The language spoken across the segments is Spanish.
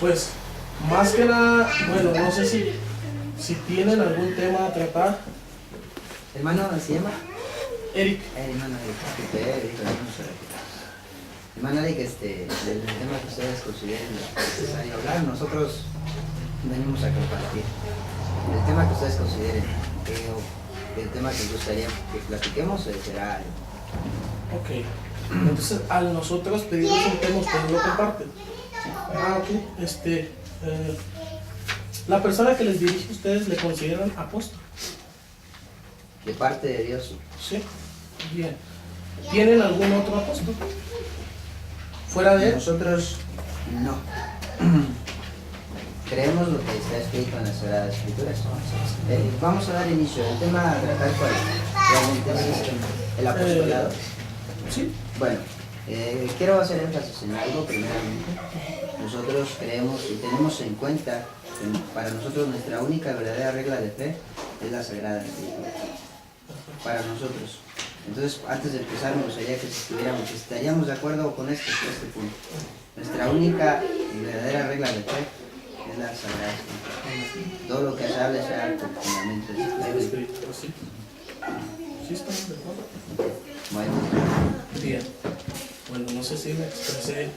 Pues, más que nada, bueno, no sé si tienen algún tema a tratar. Hermano, ¿se llama? Eric. Hermano Eric, hermano Eric, del tema que ustedes consideren necesario hablar, nosotros venimos a compartir. El tema que ustedes consideren, el tema que les gustaría que platiquemos será. Ok. Entonces, al nosotros pedirles un tema, ustedes lo comparten. Ah, ok. La persona que les dirige, ¿ustedes le consideran apóstol? De parte de Dios. Sí. Bien. ¿Tienen algún otro apóstol? ¿Fuera de él? Nosotros no. Creemos lo que está escrito en las Sagradas Escrituras. Vamos a dar inicio. El tema a tratar cuál realmente es el apostolado. Sí. Bueno, quiero hacer énfasis en algo primeramente. Nosotros creemos y tenemos en cuenta que para nosotros nuestra única verdadera regla de fe es la Sagrada Escritura. Para nosotros. Entonces, antes de empezar, me gustaría que estaríamos de acuerdo con este punto. Nuestra única y verdadera regla de fe es la Sagrada Escritura. Todo lo que se hable sea con fundamentos bíblicos. ¿Sí estamos de acuerdo? Bueno. Bien. Bueno, no sé si me expresé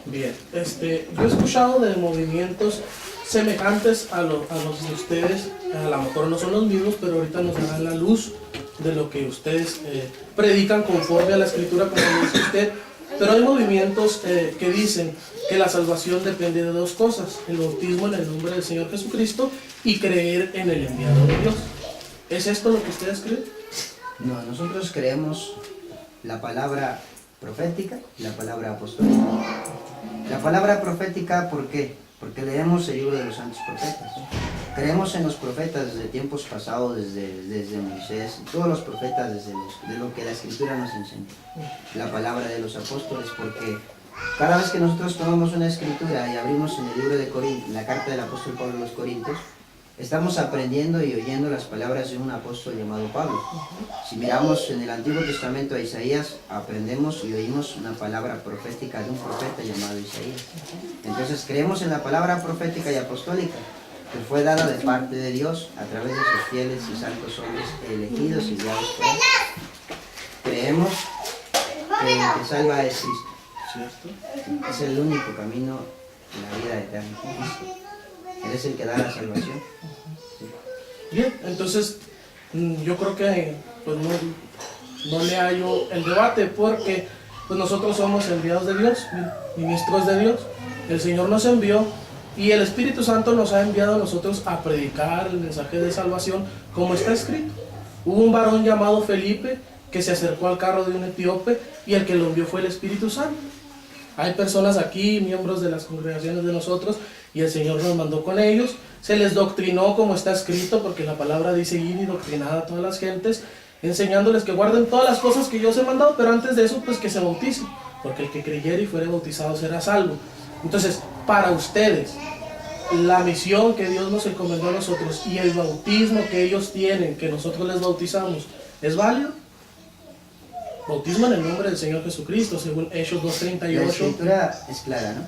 bien. Yo he escuchado de movimientos semejantes a los de ustedes. A lo mejor no son los mismos, pero ahorita nos darán la luz de lo que ustedes predican conforme a la Escritura, como dice usted. Pero hay movimientos que dicen que la salvación depende de dos cosas: el bautismo en el nombre del Señor Jesucristo y creer en el enviado de Dios. ¿Es esto lo que ustedes creen? No, nosotros creemos la palabra profética y la palabra apostólica. La palabra profética, ¿por qué? Porque leemos el libro de los santos profetas. Creemos en los profetas desde tiempos pasados, desde Moisés, y todos los profetas de lo que la Escritura nos enseña. La palabra de los apóstoles, porque cada vez que nosotros tomamos una Escritura y abrimos en el libro de Corintios, la carta del apóstol Pablo a los Corintios, estamos aprendiendo y oyendo las palabras de un apóstol llamado Pablo. Si miramos en el Antiguo Testamento a Isaías, aprendemos y oímos una palabra profética de un profeta llamado Isaías. Entonces creemos en la palabra profética y apostólica, que fue dada de parte de Dios a través de sus fieles y santos hombres elegidos y guiados por él. Creemos que el que salva es Cristo. ¿Cierto? Es el único camino a la vida eterna. Él es el que da la salvación. Sí. Bien, entonces yo creo que pues no le hallo el debate, porque pues nosotros somos enviados de Dios, ministros de Dios. El Señor nos envió y el Espíritu Santo nos ha enviado a nosotros a predicar el mensaje de salvación, como está escrito. Hubo un varón llamado Felipe que se acercó al carro de un etíope y el que lo envió fue el Espíritu Santo. Hay personas aquí, miembros de las congregaciones de nosotros, y el Señor nos mandó con ellos. Se les doctrinó como está escrito, porque la palabra dice: ir y doctrinar a todas las gentes, enseñándoles que guarden todas las cosas que yo os he mandado, pero antes de eso, pues que se bauticen, porque el que creyere y fuere bautizado será salvo. Entonces, para ustedes, la misión que Dios nos encomendó a nosotros y el bautismo que ellos tienen, que nosotros les bautizamos, ¿es válido? Bautismo en el nombre del Señor Jesucristo, según Hechos 2:38. La Escritura es clara, ¿no?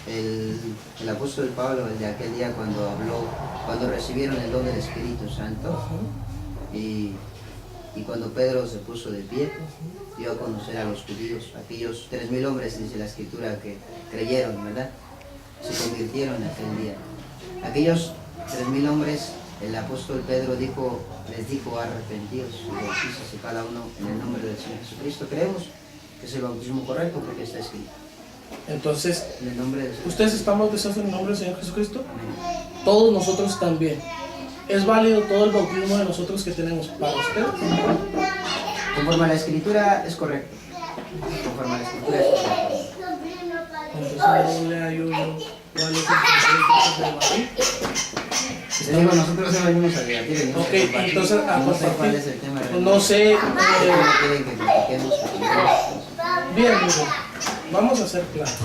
El apóstol Pablo, el de aquel día cuando recibieron el don del Espíritu Santo, y cuando Pedro se puso de pie, dio a conocer a los judíos, aquellos 3,000 hombres, dice la Escritura, que creyeron, ¿verdad? Se convirtieron aquel día. Aquellos 3,000 hombres, el apóstol Pedro les dijo: arrepentidos y bautízase cada uno en el nombre del Señor Jesucristo. Creemos que es el bautismo correcto porque está escrito. Entonces, en el nombre del Señor. ¿Ustedes están bautizados en el nombre del Señor Jesucristo? Amén. Todos nosotros también. ¿Es válido todo el bautismo de nosotros que tenemos para ustedes? Conforme a la Escritura es correcto. Conforme a la Escritura es correcto. Entonces no le hallo yo cuál es el debate. Te digo, nosotros no venimos a debatir. Ok, entonces no sé cuál es el tema. No sé. Quieren que platiquemos. Bien, vamos a ser claros.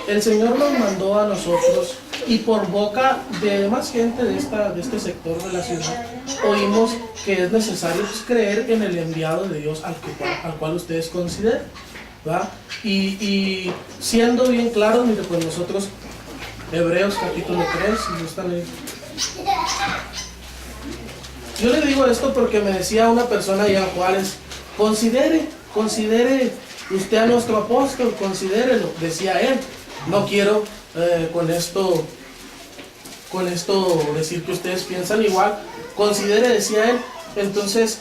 El Señor nos mandó a nosotros, y por boca de más gente de este sector de la ciudad, oímos que es necesario creer en el enviado de Dios al cual ustedes consideren. ¿verdad? Y siendo bien claros, mire, pues nosotros, Hebreos capítulo 3, si están ahí. Yo le digo esto porque me decía una persona allá en Juárez, considere usted a nuestro apóstol, considérelo, decía él. No quiero con esto decir que ustedes piensan igual, considere, decía él. Entonces,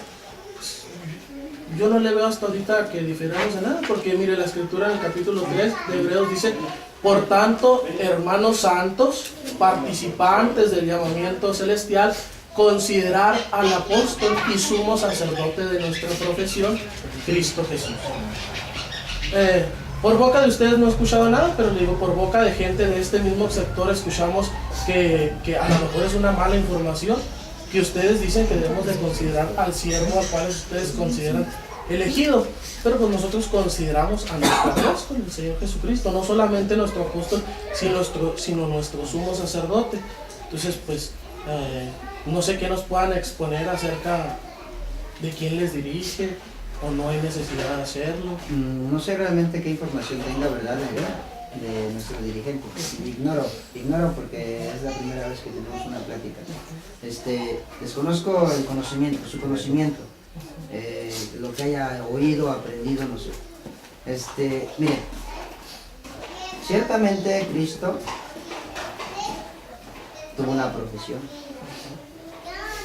yo no le veo hasta ahorita que diferamos de nada, porque mire, la escritura en el capítulo 3 de Hebreos dice: por tanto, hermanos santos, participantes del llamamiento celestial, considerar al apóstol y sumo sacerdote de nuestra profesión, Cristo Jesús. Por boca de ustedes no he escuchado nada, pero le digo, por boca de gente de este mismo sector escuchamos que a lo mejor es una mala información, que ustedes dicen que debemos de considerar al siervo al cual ustedes consideran elegido, pero pues nosotros consideramos a nuestro apóstol, el Señor Jesucristo, no solamente nuestro apóstol, sino nuestro sumo sacerdote. Entonces, pues, no sé qué nos puedan exponer acerca de quién les dirige, o no hay necesidad de hacerlo. No sé realmente qué información tenga, ¿verdad?, de nuestro dirigente. Ignoro porque es la primera vez que tenemos una plática. Desconozco el conocimiento, su conocimiento, lo que haya oído, aprendido, no sé. Mire, ciertamente Cristo tuvo una profesión.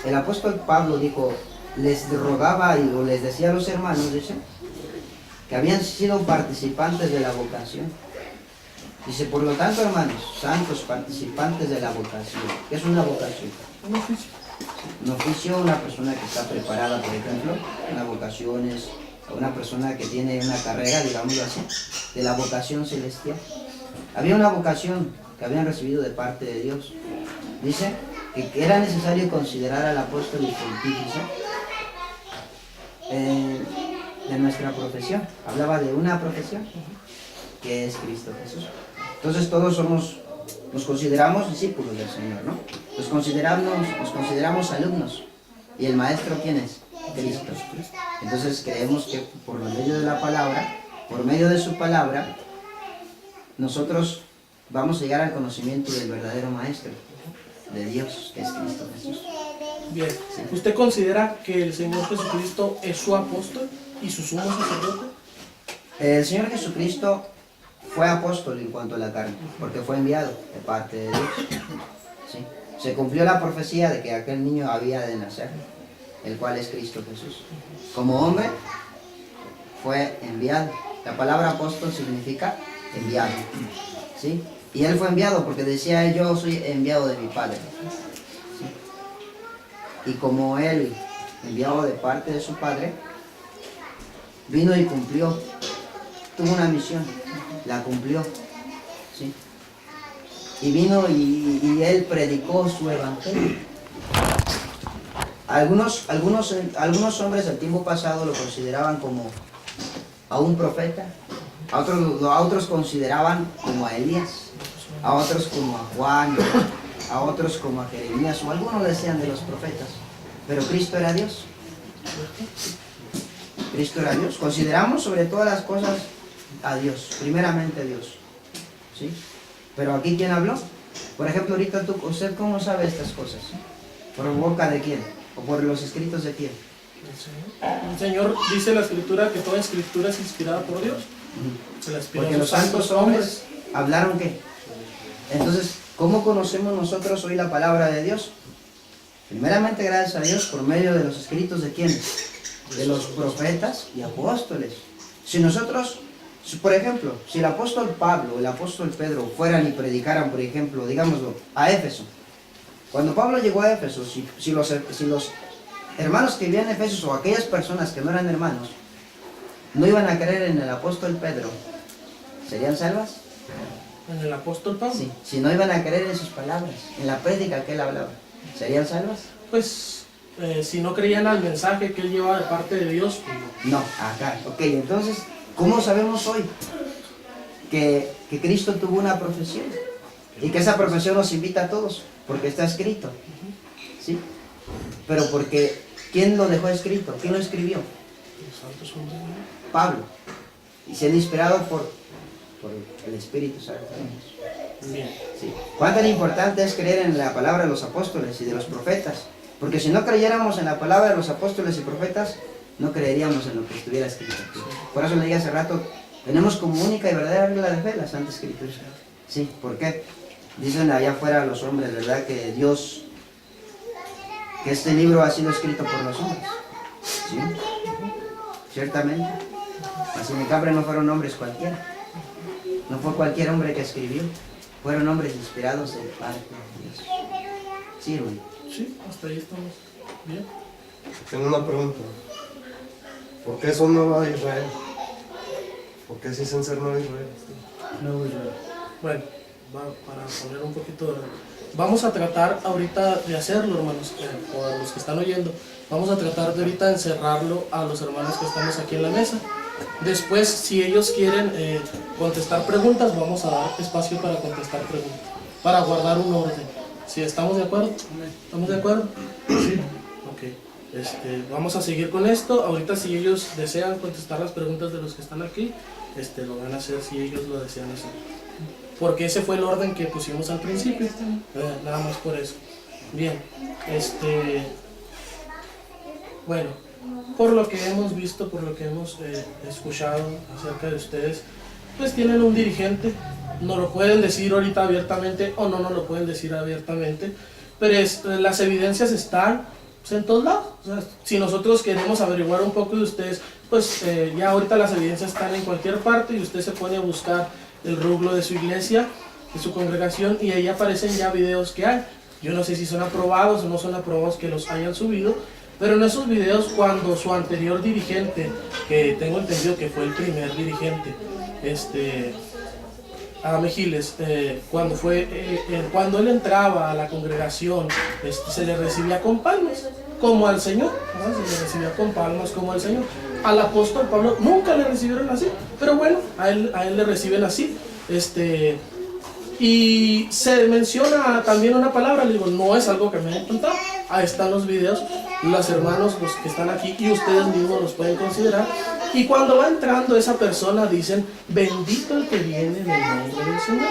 El apóstol Pablo dijo, les rogaba o les decía a los hermanos, dice, que habían sido participantes de la vocación. Dice, por lo tanto, hermanos, santos, participantes de la vocación. ¿Qué es una vocación? Un oficio. Un oficio, una persona que está preparada, por ejemplo. Una vocación es una persona que tiene una carrera, digámoslo así, de la vocación celestial. Había una vocación que habían recibido de parte de Dios. Dice que era necesario considerar al apóstol y pontífice de nuestra profesión. Hablaba de una profesión que es Cristo Jesús. Entonces todos nos consideramos discípulos del Señor, ¿no? Nos consideramos alumnos. ¿Y el maestro quién es? Cristo. Entonces creemos que por medio de la palabra, por medio de su palabra, nosotros vamos a llegar al conocimiento del verdadero maestro, de Dios, que es Cristo Jesús. Bien, ¿usted considera que el Señor Jesucristo es su apóstol y su sumo sacerdote? El Señor Jesucristo fue apóstol en cuanto a la carne, porque fue enviado de parte de Dios. ¿Sí? Se cumplió la profecía de que aquel niño había de nacer, el cual es Cristo Jesús. Como hombre, fue enviado. La palabra apóstol significa enviado. ¿Sí? Y él fue enviado porque decía, yo soy enviado de mi Padre. ¿Sí? Y como él, enviado de parte de su Padre, vino y cumplió. Tuvo una misión, la cumplió. ¿Sí? Y vino y él predicó su evangelio. Algunos hombres del tiempo pasado lo consideraban como a un profeta, a otros consideraban como a Elías, a otros como a Juan, a otros como a Jeremías, o algunos decían de los profetas, pero Cristo era Dios. Cristo era Dios. Consideramos sobre todas las cosas a Dios, primeramente a Dios. ¿Sí? Pero aquí, ¿quién habló? Por ejemplo, ahorita ¿usted cómo sabe estas cosas? ¿Por boca de quién? ¿O por los escritos de quién? El Señor dice en la Escritura que toda Escritura es inspirada por Dios. Se la inspiró Porque los santos hombres hablaron ¿qué? Entonces, ¿cómo conocemos nosotros hoy la palabra de Dios? Primeramente, gracias a Dios, por medio de los escritos de quién? De los profetas y apóstoles. Si nosotros, por ejemplo, si el apóstol Pablo o el apóstol Pedro fueran y predicaran, por ejemplo, digámoslo, a Éfeso. Cuando Pablo llegó a Éfeso, si los hermanos que vivían en Éfeso o aquellas personas que no eran hermanos, no iban a creer en el apóstol Pedro, ¿serían salvas? ¿En el apóstol Pablo? Sí, si no iban a creer en sus palabras, en la prédica que él hablaba, ¿serían salvas? Pues, si no creían al mensaje que él llevaba de parte de Dios, pues no. No, acá, ok, entonces, ¿cómo sabemos hoy que Cristo tuvo una profesión? Y que esa profesión nos invita a todos, porque está escrito, ¿sí? Pero porque, ¿quién lo dejó escrito? ¿Quién lo escribió? Los santos hombres de Dios. Pablo. y siendo inspirado por el Espíritu Santo. Bien. Sí. ¿Cuán tan importante es creer en la palabra de los apóstoles y de los profetas? Porque si no creyéramos en la palabra de los apóstoles y profetas, no creeríamos en lo que estuviera escrito aquí. Por eso le dije hace rato, tenemos como única y verdadera regla de fe la Santa Escritura. Sí, ¿por qué? Dicen allá afuera los hombres, ¿verdad? Que Dios, que este libro ha sido escrito por los hombres. Sí, ciertamente. Así en Capre no fueron hombres cualquiera. No fue cualquier hombre que escribió. Fueron hombres inspirados de parte de Dios. Sí, hermano. Sí, hasta ahí estamos. Bien. Tengo una pregunta. ¿Por qué son Nueva Israel? ¿Por qué se dicen ser Nueva Israel? No, Israel. Bueno, para poner un poquito de orden. Vamos a tratar ahorita de hacerlo, hermanos, por los que están oyendo. Vamos a tratar de ahorita encerrarlo a los hermanos que estamos aquí en la mesa. Después, si ellos quieren contestar preguntas, vamos a dar espacio para contestar preguntas, para guardar un orden. ¿Sí estamos de acuerdo? ¿Estamos de acuerdo? Sí. Ok. Vamos a seguir con esto. Ahorita, si ellos desean contestar las preguntas de los que están aquí, lo van a hacer si ellos lo desean hacer. Porque ese fue el orden que pusimos al principio. Nada más por eso. Bien. Bueno, por lo que hemos visto, por lo que hemos escuchado acerca de ustedes, pues tienen un dirigente. No lo pueden decir ahorita abiertamente o no lo pueden decir abiertamente, pero las evidencias están pues, en todos lados. O sea, si nosotros queremos averiguar un poco de ustedes, pues ya ahorita las evidencias están en cualquier parte y usted se pone a buscar el rublo de su iglesia, de su congregación, y ahí aparecen ya videos que hay. Yo no sé si son aprobados o no son aprobados que los hayan subido, pero en esos videos, cuando su anterior dirigente, que tengo entendido que fue el primer dirigente, Adame Giles, cuando él entraba a la congregación, se le recibía con palmas, como al Señor, ¿no? Se le recibía con palmas como al Señor. Al apóstol Pablo nunca le recibieron así, pero bueno, a él le reciben así. Y se menciona también una palabra, le digo, no es algo que me hayan contado. Ahí están los videos, los hermanos, los que están aquí, y ustedes mismos los pueden considerar. Y cuando va entrando esa persona, dicen, bendito el que viene en el nombre del Señor.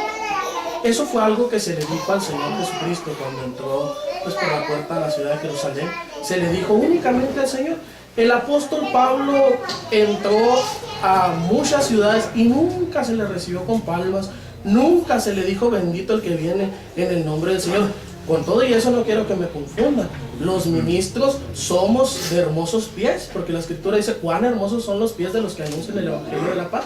Eso fue algo que se le dijo al Señor Jesucristo cuando entró pues, por la puerta de la ciudad de Jerusalén. Se le dijo únicamente al Señor. El apóstol Pablo entró a muchas ciudades y nunca se le recibió con palmas, nunca se le dijo bendito el que viene en el nombre del Señor. Con todo y eso no quiero que me confundan. Los ministros somos de hermosos pies, porque la Escritura dice cuán hermosos son los pies de los que anuncian el Evangelio de la paz.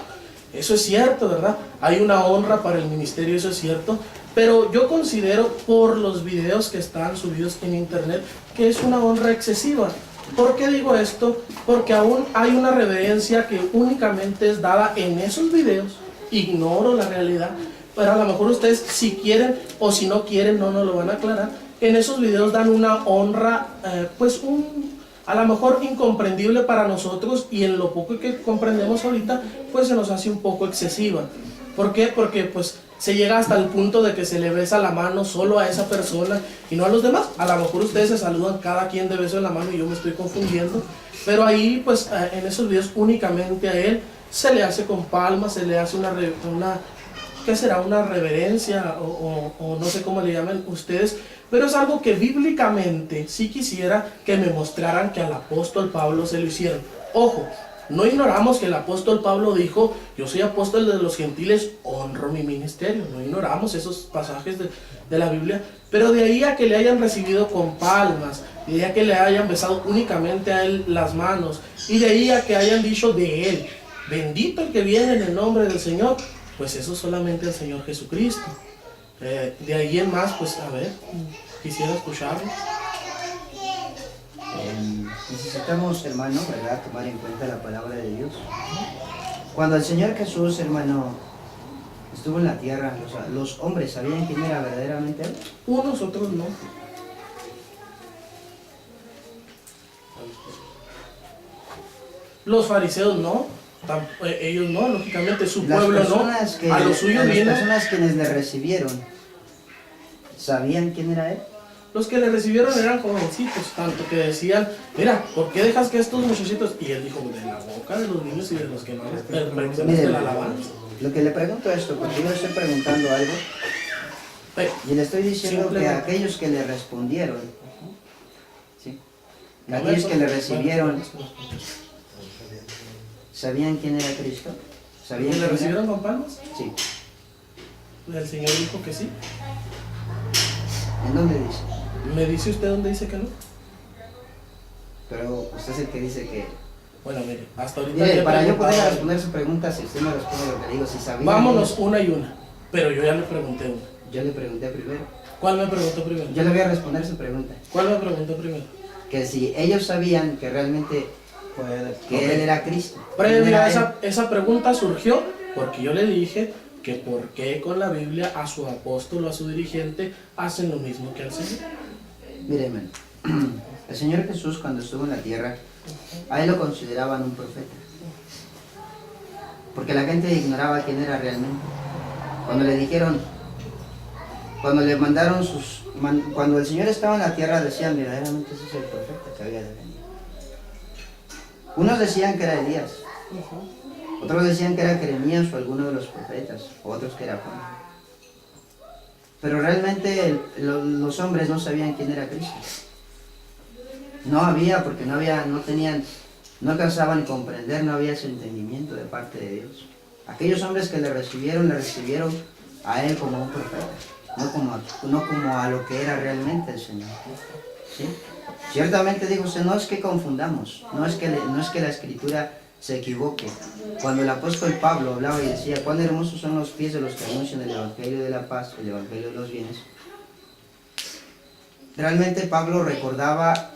Eso es cierto, ¿verdad? Hay una honra para el ministerio, eso es cierto. Pero yo considero por los videos que están subidos en internet que es una honra excesiva. ¿Por qué digo esto? Porque aún hay una reverencia que únicamente es dada en esos videos. Ignoro la realidad, pero a lo mejor ustedes si quieren o si no quieren no nos lo van a aclarar. En esos videos dan una honra, a lo mejor incomprendible para nosotros, y en lo poco que comprendemos ahorita, pues se nos hace un poco excesiva. ¿Por qué? Porque pues se llega hasta el punto de que se le besa la mano solo a esa persona y no a los demás. A lo mejor ustedes se saludan cada quien de beso en la mano y yo me estoy confundiendo, pero ahí pues en esos videos únicamente a él se le hace con palmas, se le hace ¿qué será? Una reverencia o no sé cómo le llaman ustedes, pero es algo que bíblicamente sí quisiera que me mostraran que al apóstol Pablo se lo hicieron. Ojo, no ignoramos que el apóstol Pablo dijo, yo soy apóstol de los gentiles, honro mi ministerio. No ignoramos esos pasajes de la Biblia, pero de ahí a que le hayan recibido con palmas, de ahí a que le hayan besado únicamente a él las manos, y de ahí a que hayan dicho de él, bendito el que viene en el nombre del Señor, pues eso solamente el Señor Jesucristo. De ahí en más, pues a ver, quisiera escucharlo. Necesitamos, hermano, ¿verdad?, tomar en cuenta la palabra de Dios. Cuando el Señor Jesús, hermano, estuvo en la tierra, los hombres sabían quién era verdaderamente Él. Unos, otros no. Los fariseos no, ellos no, lógicamente su pueblo no. A los suyos las vino. personas quienes le recibieron, ¿sabían quién era Él? Los que le recibieron eran jovencitos, tanto que decían, mira, ¿por qué dejas que estos muchachitos? Y él dijo, de la boca de los niños y de los que no les pertenecen Mire, de la alabanza. lo que le pregunto es esto, porque yo le estoy preguntando algo y le estoy diciendo que Simplemente. aquellos que le respondieron, ¿sí? No, aquellos que le bueno, recibieron, bueno, ¿sabían quién era Cristo? ¿Sabían ¿Y le quién era? recibieron con palmas? Sí. El Señor dijo que sí. ¿En dónde dice? ¿Me dice usted dónde dice que no? Pero usted es el que dice que... Bueno, mire, hasta ahorita... Mire, le he para yo poder preguntado- responder su pregunta, si usted me responde lo que digo, si sabía... Vámonos una y una. Pero yo ya le pregunté una. Yo le pregunté primero. ¿Cuál me preguntó primero? Yo le voy a responder su pregunta. ¿Cuál me preguntó primero? Que si ellos sabían que realmente que Ok. Él era Cristo. Previo ¿Quién a era esa pregunta surgió porque yo le dije que por qué con la Biblia a su apóstol o a su dirigente hacen lo mismo que al Señor. Él? Mire, hermano. El Señor Jesús cuando estuvo en la tierra, a Él lo consideraban un profeta. Porque la gente ignoraba quién era realmente. Cuando le dijeron, cuando le mandaron cuando el Señor estaba en la tierra decían, verdaderamente ese es el profeta que había de venir. Unos decían que era Elías, otros decían que era Jeremías o alguno de los profetas, otros que era Juan. Pero realmente los hombres no sabían quién era Cristo. No había, porque no tenían, no alcanzaban a comprender, no había ese entendimiento de parte de Dios. Aquellos hombres que le recibieron a Él como un profeta, no como a lo que era realmente el Señor. ¿Sí? Ciertamente digo usted, no es que confundamos, no es que la Escritura se equivoque. Cuando el apóstol Pablo hablaba y decía, cuán hermosos son los pies de los que anuncian el Evangelio de la paz, el Evangelio de los bienes, realmente Pablo recordaba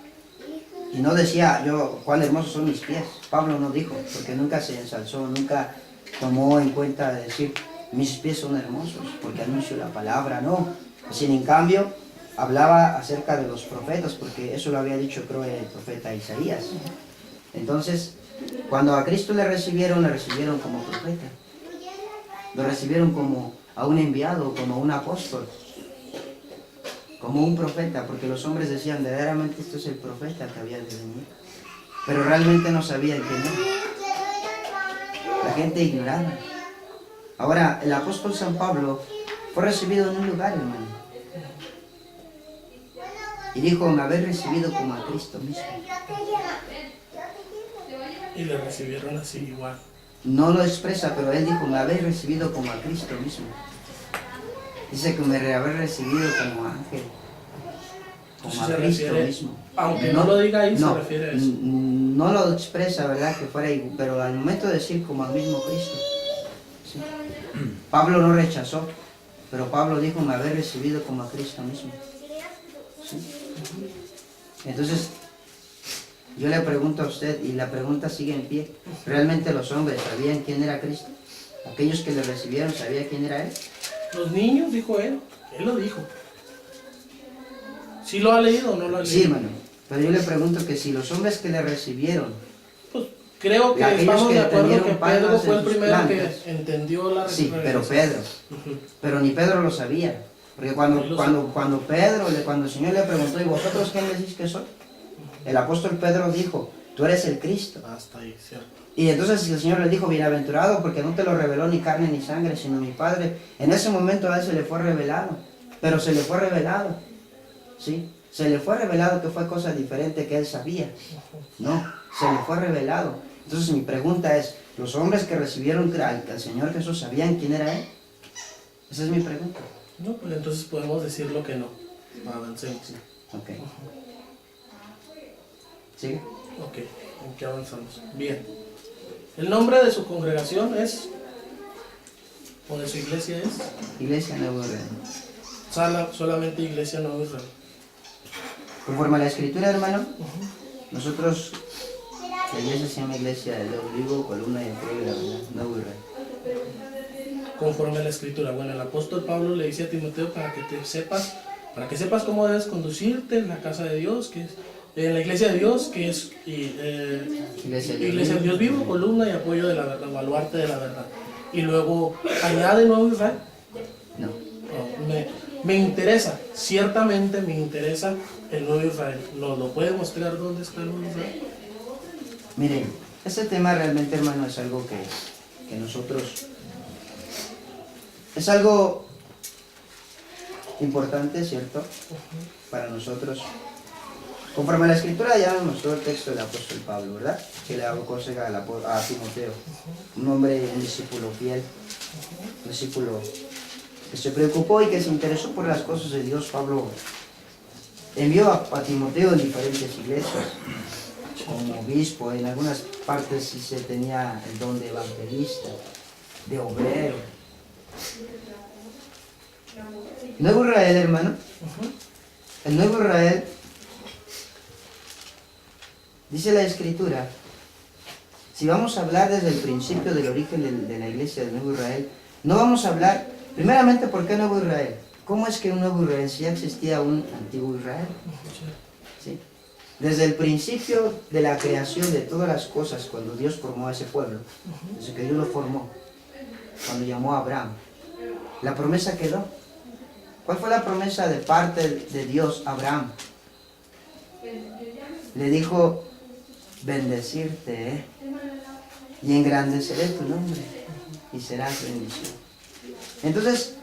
y no decía, cuán hermosos son mis pies. Pablo no dijo, porque nunca se ensalzó, nunca tomó en cuenta de decir, mis pies son hermosos, porque anuncio la palabra, no. Sin en cambio, hablaba acerca de los profetas, porque eso lo había dicho, creo, el profeta Isaías. Entonces, cuando a Cristo le recibieron como profeta. Lo recibieron como a un enviado, como a un apóstol, como un profeta, porque los hombres decían, verdaderamente esto es el profeta que había de venir. Pero realmente no sabían quién era. La gente ignoraba. Ahora, el apóstol San Pablo fue recibido en un lugar, hermano. Y dijo, me habéis recibido como a Cristo mismo. Y le recibieron así igual. No lo expresa, pero él dijo, me habéis recibido como a Cristo mismo. Dice que me habéis recibido como ángel, como Entonces a se Cristo refiere, mismo. aunque no lo diga ahí, no, se refiere a eso. No lo expresa, ¿verdad? Que fuera igual, pero al momento de decir como al mismo Cristo. ¿Sí? Pablo no rechazó, pero Pablo dijo, me habéis recibido como a Cristo mismo. ¿Sí? Entonces, yo le pregunto a usted, y la pregunta sigue en pie, ¿realmente los hombres sabían quién era Cristo? ¿Aquellos que le recibieron sabían quién era Él? Los niños, dijo él lo dijo. ¿Sí lo ha leído o no lo ha leído? Sí, hermano, pero yo le pregunto que si los hombres que le recibieron, Pues creo que aquellos estamos que de acuerdo tendieron que palmas Pedro fue en el sus primero que plantas. entendió la sí, pero referencia. Pedro, pero ni Pedro lo sabía, porque cuando el Señor le preguntó, ¿y vosotros quién decís que soy? El apóstol Pedro dijo, tú eres el Cristo. Hasta ahí, cierto. Y entonces el Señor le dijo, bienaventurado, porque no te lo reveló ni carne ni sangre, sino mi Padre. En ese momento a él se le fue revelado, pero se le fue revelado, ¿sí? Se le fue revelado que fue cosa diferente que él sabía. No, se le fue revelado. Entonces mi pregunta es, ¿los hombres que recibieron al Señor Jesús sabían quién era Él? Esa es mi pregunta. No, pues entonces podemos decirlo que no. Avancemos. Ok. ¿Sigue? Ok, ¿en qué avanzamos? Bien. El nombre de su congregación es, o de su iglesia es, Iglesia Nuevo Reino. solamente Iglesia Nueva Israel. Conforme a la Escritura, hermano, nosotros, la iglesia se llama Iglesia del Dios Vivo, Columna y Apoyo de la Verdad, Nuevo Israel. Conforme a la Escritura. Bueno, el apóstol Pablo le dice a Timoteo para que sepas cómo debes conducirte en la casa de Dios, que es en la iglesia de Dios, que es Iglesia del Dios vivo, columna y apoyo de la verdad, baluarte de la verdad. Y luego añade Nuevo Israel. No. No, me interesa, ciertamente me interesa el nuevo Israel. ¿Nos lo puede mostrar dónde está el nuevo Israel? Miren, este tema realmente, hermano, es algo que nosotros... Es algo importante, ¿cierto? Para nosotros. Conforme a la Escritura ya nos mostró el texto del apóstol Pablo, ¿verdad? Que le aconseja a Timoteo, un hombre, un discípulo fiel, un discípulo que se preocupó y que se interesó por las cosas de Dios. Pablo envió a Timoteo en diferentes iglesias, como obispo. En algunas partes sí se tenía el don de evangelista, de obrero. Nuevo Israel, hermano, el Nuevo Israel, dice la Escritura, si vamos a hablar desde el principio del origen de la iglesia del Nuevo Israel, no vamos a hablar, primeramente, ¿por qué Nuevo Israel? ¿Cómo es que un Nuevo Israel, si ya existía un antiguo Israel? ¿Sí? Desde el principio de la creación de todas las cosas, cuando Dios formó a ese pueblo, desde que Dios lo formó, cuando llamó a Abraham, la promesa quedó. ¿Cuál fue la promesa de parte de Dios a Abraham? Le dijo, bendecirte, y engrandeceré tu nombre, y serás bendición. Entonces,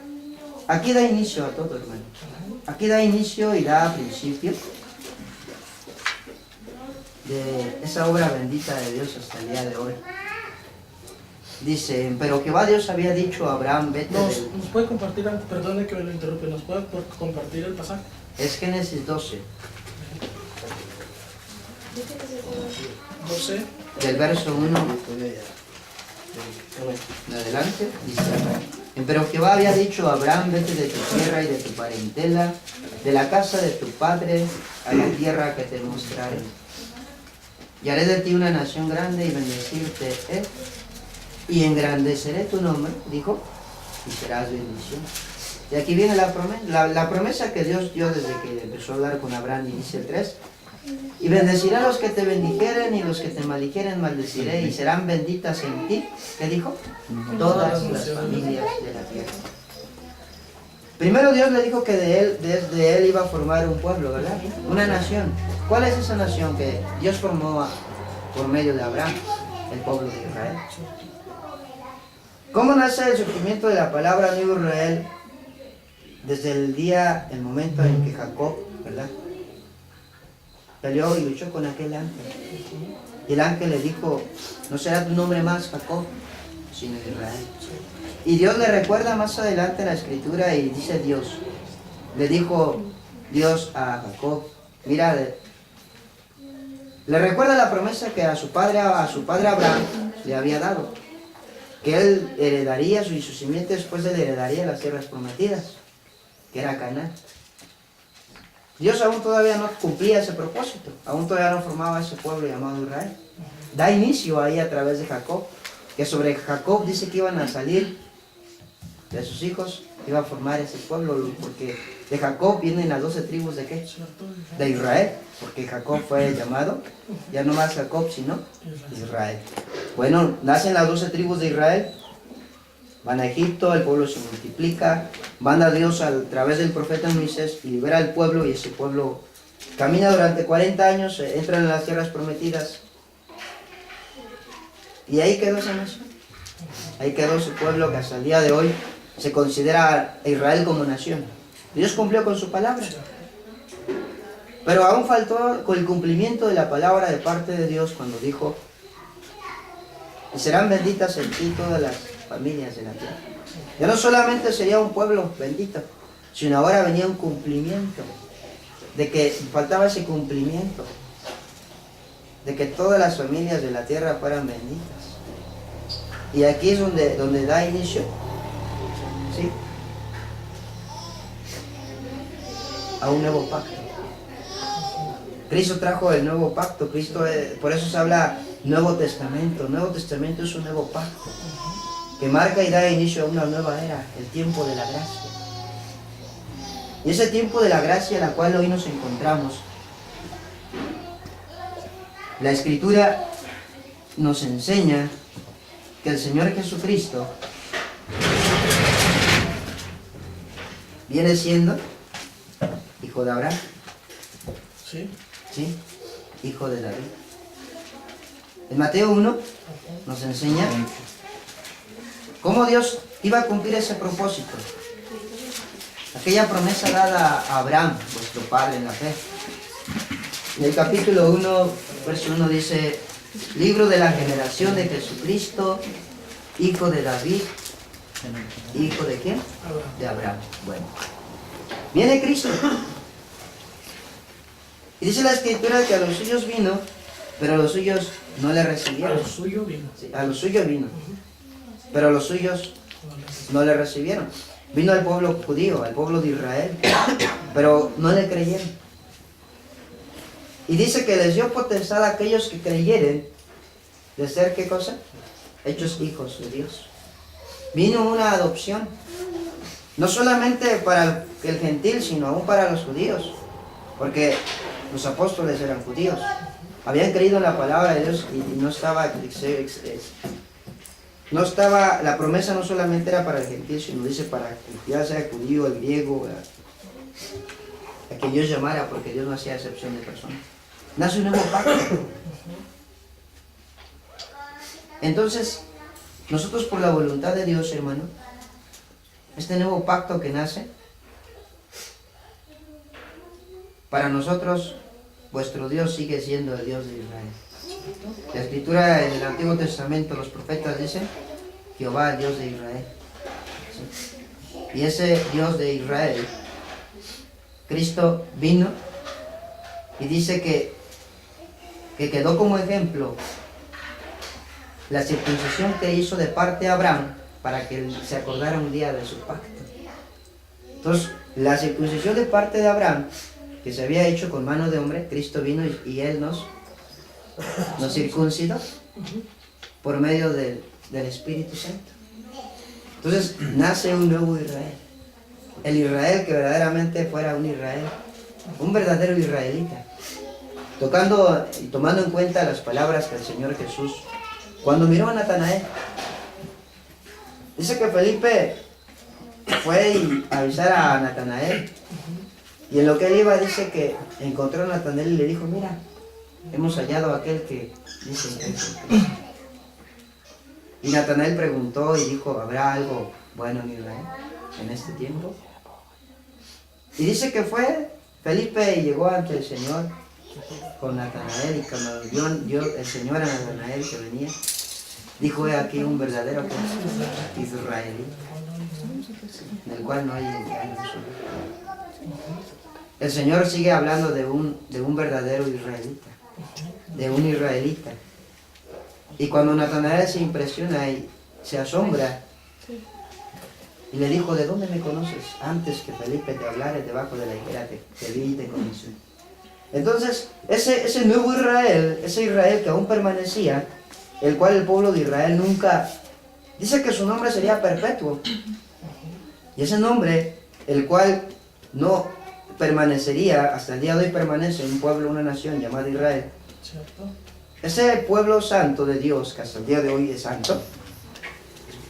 aquí da inicio a todo, hermano. Aquí da inicio y da principio de esa obra bendita de Dios hasta el día de hoy. Dice, pero Jehová Dios había dicho a Abraham, vete ¿Nos puede compartir, perdone que me lo interrumpe, nos puede compartir el pasaje? Es Génesis 12, 12. del verso 1 en adelante, dice, pero Jehová había dicho a Abraham, vete de tu tierra y de tu parentela, de la casa de tu padre, a la tierra que te mostraré. Y haré de ti una nación grande y bendecirte, y engrandeceré tu nombre, dijo, y serás bendición. Y aquí viene la promesa que Dios dio desde que empezó a hablar con Abraham, y dice el 3, y bendeciré a los que te bendijeren y los que te maldijeren maldeciré, y serán benditas en ti, ¿qué dijo? Todas las familias de la tierra. Primero Dios le dijo que desde él iba a formar un pueblo, ¿verdad? Una nación. ¿Cuál es esa nación que Dios formó por medio de Abraham? El pueblo de Israel. ¿Cómo nace el surgimiento de la palabra Nuevo Israel? Desde el momento en que Jacob, ¿verdad?, peleó y luchó con aquel ángel. Y el ángel le dijo, no será tu nombre más Jacob, sino Israel. Y Dios le recuerda más adelante en la Escritura y dice Dios, le dijo Dios a Jacob, mira, le recuerda la promesa que a su padre Abraham le había dado, que él heredaría, y su simiente después de él heredaría las tierras prometidas, que era Canaán. Dios aún todavía no cumplía ese propósito, aún todavía no formaba ese pueblo llamado Israel. Da inicio ahí a través de Jacob, que sobre Jacob dice que iban a salir de sus hijos, iba a formar ese pueblo, porque de Jacob vienen las 12 tribus de ¿qué? De Israel, porque Jacob fue llamado, ya no más Jacob, sino Israel. Bueno, nacen las 12 tribus de Israel, van a Egipto, el pueblo se multiplica, van a Dios a través del profeta Moisés y libera al pueblo, y ese pueblo camina durante 40 años, entran en las tierras prometidas, y ahí quedó esa nación, ahí quedó ese pueblo que hasta el día de hoy se considera a Israel como nación. Dios cumplió con su palabra, pero aún faltó con el cumplimiento de la palabra de parte de Dios cuando dijo, y serán benditas en ti todas las familias de la tierra. Ya no solamente sería un pueblo bendito, sino ahora venía un cumplimiento, de que faltaba ese cumplimiento, de que todas las familias de la tierra fueran benditas. Y aquí es donde da inicio, ¿sí?, a un nuevo pacto. Cristo trajo el nuevo pacto, por eso se habla Nuevo Testamento. Nuevo Testamento es un nuevo pacto que marca y da inicio a una nueva era, el tiempo de la gracia. Y ese tiempo de la gracia en la cual hoy nos encontramos, la Escritura nos enseña que el Señor Jesucristo viene siendo hijo de Abraham, Sí. ¿sí? Hijo de David. En Mateo 1 nos enseña cómo Dios iba a cumplir ese propósito. Aquella promesa dada a Abraham, vuestro padre en la fe. En el capítulo 1, verso 1 dice, libro de la generación de Jesucristo, hijo de David, hijo de quién? De Abraham. Bueno, viene Cristo. Y dice la Escritura que a los suyos vino, pero los suyos no le A recibieron. lo suyo vino. Sí, a los suyos vino, pero los suyos no le recibieron. Vino al pueblo judío, al pueblo de Israel, pero no le creyeron. Y dice que les dio potestad a aquellos que creyeren de ser, ¿qué cosa? Hechos hijos de Dios. Vino una adopción, no solamente para el gentil, sino aún para los judíos, porque los apóstoles eran judíos, habían creído en la palabra de Dios y no estaba, la promesa no solamente era para el gentil, sino dice para que ya sea judío, el griego, a que Dios llamara, porque Dios no hacía excepción de personas. Nace un nuevo pacto. Entonces, nosotros por la voluntad de Dios, hermano, este nuevo pacto que nace, para nosotros, vuestro Dios sigue siendo el Dios de Israel. La Escritura en el Antiguo Testamento, los profetas dicen, Jehová, el Dios de Israel. ¿Sí? Y ese Dios de Israel, Cristo vino y dice que quedó como ejemplo la circuncisión que hizo de parte de Abraham para que él se acordara un día de su pacto. Entonces, la circuncisión de parte de Abraham, que se había hecho con mano de hombre, Cristo vino y él nos circuncidó por medio del Espíritu Santo. Entonces, nace un nuevo Israel. El Israel que verdaderamente fuera un Israel, un verdadero israelita. Tocando y tomando en cuenta las palabras que el Señor Jesús, cuando miró a Natanael, dice que Felipe fue a avisar a Natanael, y en lo que él iba dice que encontró a Natanael y le dijo, mira, hemos hallado a aquel que dice que es el Cristo. Y Natanael preguntó y dijo, ¿habrá algo bueno en Israel en este tiempo? Y dice que fue Felipe y llegó ante el Señor con Natanael, y cuando vio el Señor a Natanael que venía, dijo, he aquí un verdadero israelí, en el cual no hay engaño. El Señor sigue hablando de un verdadero israelita, de un israelita. Y cuando Natanael se impresiona y se asombra, y le dijo, ¿de dónde me conoces? Antes que Felipe te hablara debajo de la higuera, te vi y te conocí. Entonces, ese nuevo Israel, ese Israel que aún permanecía, el cual el pueblo de Israel nunca, dice que su nombre sería perpetuo. Y ese nombre, el cual no permanecería, hasta el día de hoy permanece un pueblo, una nación llamada Israel. ¿Cierto? Ese pueblo santo de Dios, que hasta el día de hoy es santo,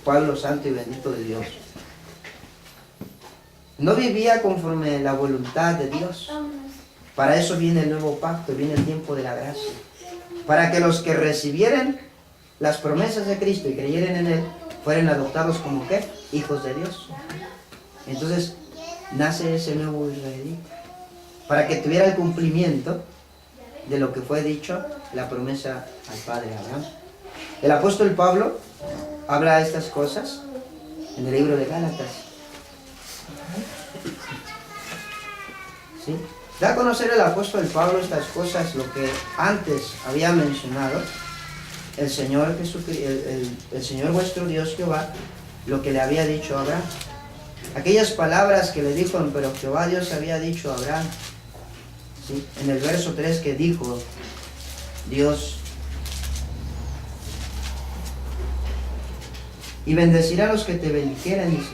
pueblo santo y bendito de Dios, no vivía conforme la voluntad de Dios. Para eso viene el nuevo pacto, viene el tiempo de la gracia. Para que los que recibieran las promesas de Cristo y creyeran en Él, fueran adoptados como ¿qué? Hijos de Dios. Entonces, nace ese nuevo israelita. Para que tuviera el cumplimiento de lo que fue dicho, la promesa al padre Abraham. El apóstol Pablo habla de estas cosas en el libro de Gálatas. ¿Sí? Da a conocer el apóstol Pablo estas cosas, lo que antes había mencionado el Señor Jesucristo, el Señor vuestro Dios Jehová, lo que le había dicho a Abraham. Aquellas palabras que le dijo, pero Jehová Dios había dicho a Abraham, ¿sí? En el verso 3 que dijo Dios, y bendecirá a los que te bendijeren, dice,